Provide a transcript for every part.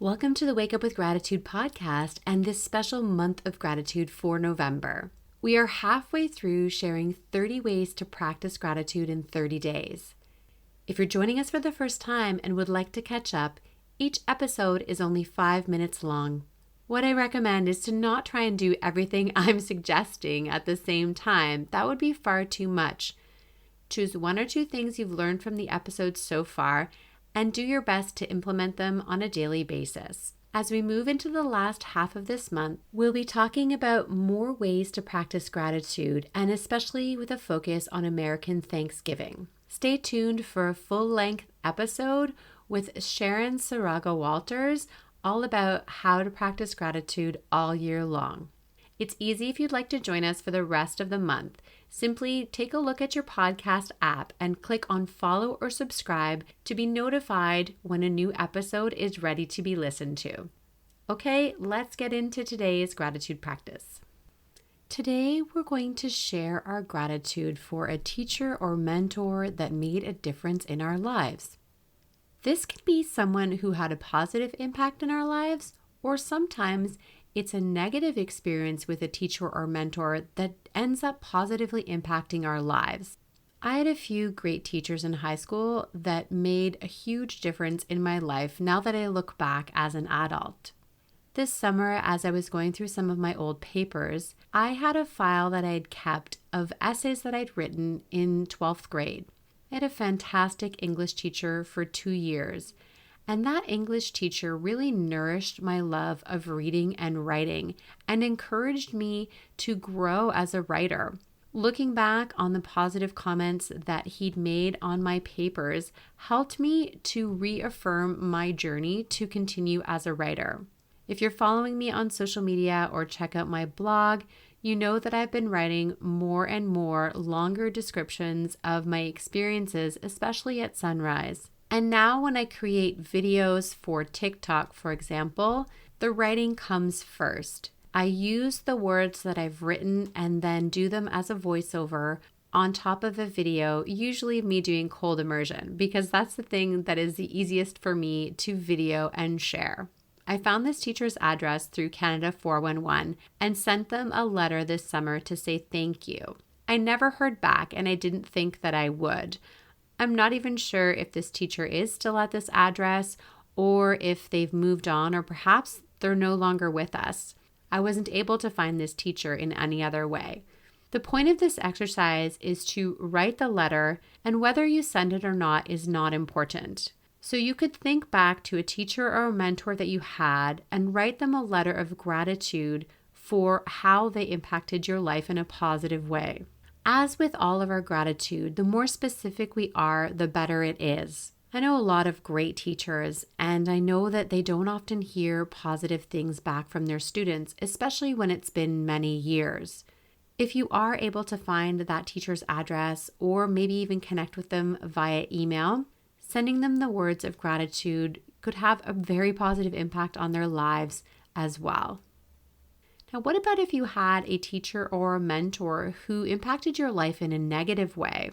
Welcome to the Wake Up with Gratitude podcast and this special month of gratitude for November. We are halfway through sharing 30 ways to practice gratitude in 30 days. If you're joining us for the first time and would like to catch up, each episode is only 5 minutes long. What I recommend is to not try and do everything I'm suggesting at the same time. That would be far too much. Choose one or two things you've learned from the episodes so far and do your best to implement them on a daily basis. As we move into the last half of this month, we'll be talking about more ways to practice gratitude, and especially with a focus on American Thanksgiving. Stay tuned for a full-length episode with Sharon Saraga Walters all about how to practice gratitude all year long. It's easy if you'd like to join us for the rest of the month. Simply take a look at your podcast app and click on follow or subscribe to be notified when a new episode is ready to be listened to. Okay, let's get into today's gratitude practice. Today, we're going to share our gratitude for a teacher or mentor that made a difference in our lives. This can be someone who had a positive impact in our lives, or sometimes it's a negative experience with a teacher or mentor that ends up positively impacting our lives. I had a few great teachers in high school that made a huge difference in my life now that I look back as an adult. This summer, as I was going through some of my old papers, I had a file that I had kept of essays that I'd written in 12th grade. I had a fantastic English teacher for 2 years. And that English teacher really nourished my love of reading and writing and encouraged me to grow as a writer. Looking back on the positive comments that he'd made on my papers helped me to reaffirm my journey to continue as a writer. If you're following me on social media or check out my blog, you know that I've been writing more and more longer descriptions of my experiences, especially at Sunrise. And now when I create videos for TikTok, for example, the writing comes first. I use the words that I've written and then do them as a voiceover on top of a video, usually me doing cold immersion, because that's the thing that is the easiest for me to video and share. I found this teacher's address through Canada 411 and sent them a letter this summer to say thank you. I never heard back and I didn't think that I would. I'm not even sure if this teacher is still at this address or if they've moved on or perhaps they're no longer with us. I wasn't able to find this teacher in any other way. The point of this exercise is to write the letter, and whether you send it or not is not important. So you could think back to a teacher or a mentor that you had and write them a letter of gratitude for how they impacted your life in a positive way. As with all of our gratitude, the more specific we are, the better it is. I know a lot of great teachers, and I know that they don't often hear positive things back from their students, especially when it's been many years. If you are able to find that teacher's address or maybe even connect with them via email, sending them the words of gratitude could have a very positive impact on their lives as well. Now, what about if you had a teacher or a mentor who impacted your life in a negative way?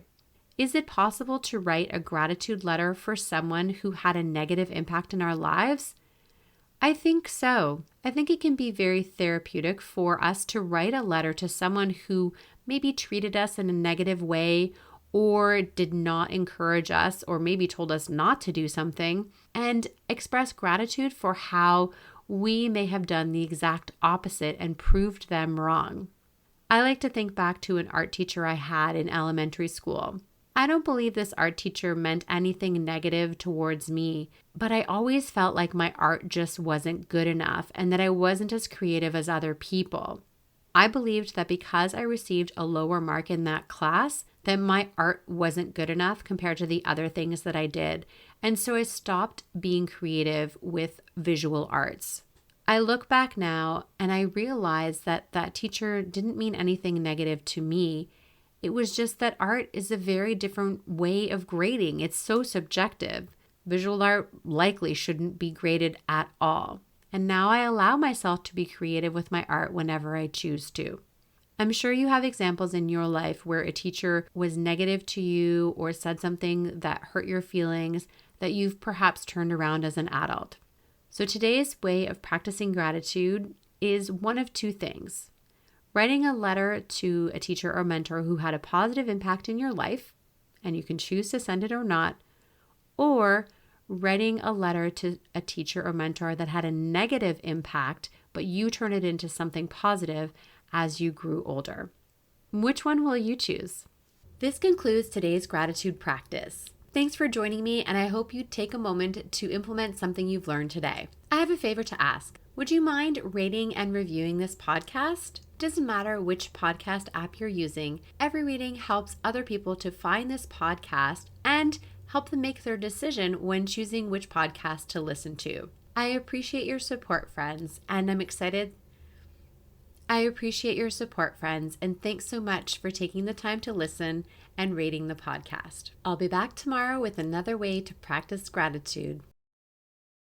Is it possible to write a gratitude letter for someone who had a negative impact in our lives? I think so. I think it can be very therapeutic for us to write a letter to someone who maybe treated us in a negative way or did not encourage us or maybe told us not to do something, and express gratitude for how we may have done the exact opposite and proved them wrong. I like to think back to an art teacher I had in elementary school. I don't believe this art teacher meant anything negative towards me, but I always felt like my art just wasn't good enough and that I wasn't as creative as other people. I believed that because I received a lower mark in that class, that my art wasn't good enough compared to the other things that I did. And so I stopped being creative with visual arts. I look back now and I realize that that teacher didn't mean anything negative to me. It was just that art is a very different way of grading. It's so subjective. Visual art likely shouldn't be graded at all. And now I allow myself to be creative with my art whenever I choose to. I'm sure you have examples in your life where a teacher was negative to you or said something that hurt your feelings that you've perhaps turned around as an adult. So today's way of practicing gratitude is one of two things. Writing a letter to a teacher or mentor who had a positive impact in your life, and you can choose to send it or not, or writing a letter to a teacher or mentor that had a negative impact, but you turn it into something positive as you grew older. Which one will you choose? This concludes today's gratitude practice. Thanks for joining me, and I hope you take a moment to implement something you've learned today. I have a favor to ask. Would you mind rating and reviewing this podcast? Doesn't matter which podcast app you're using. Every rating helps other people to find this podcast and help them make their decision when choosing which podcast to listen to. I appreciate your support, friends, and I'm excited. I appreciate your support, friends, and thanks so much for taking the time to listen and rating the podcast. I'll be back tomorrow with another way to practice gratitude.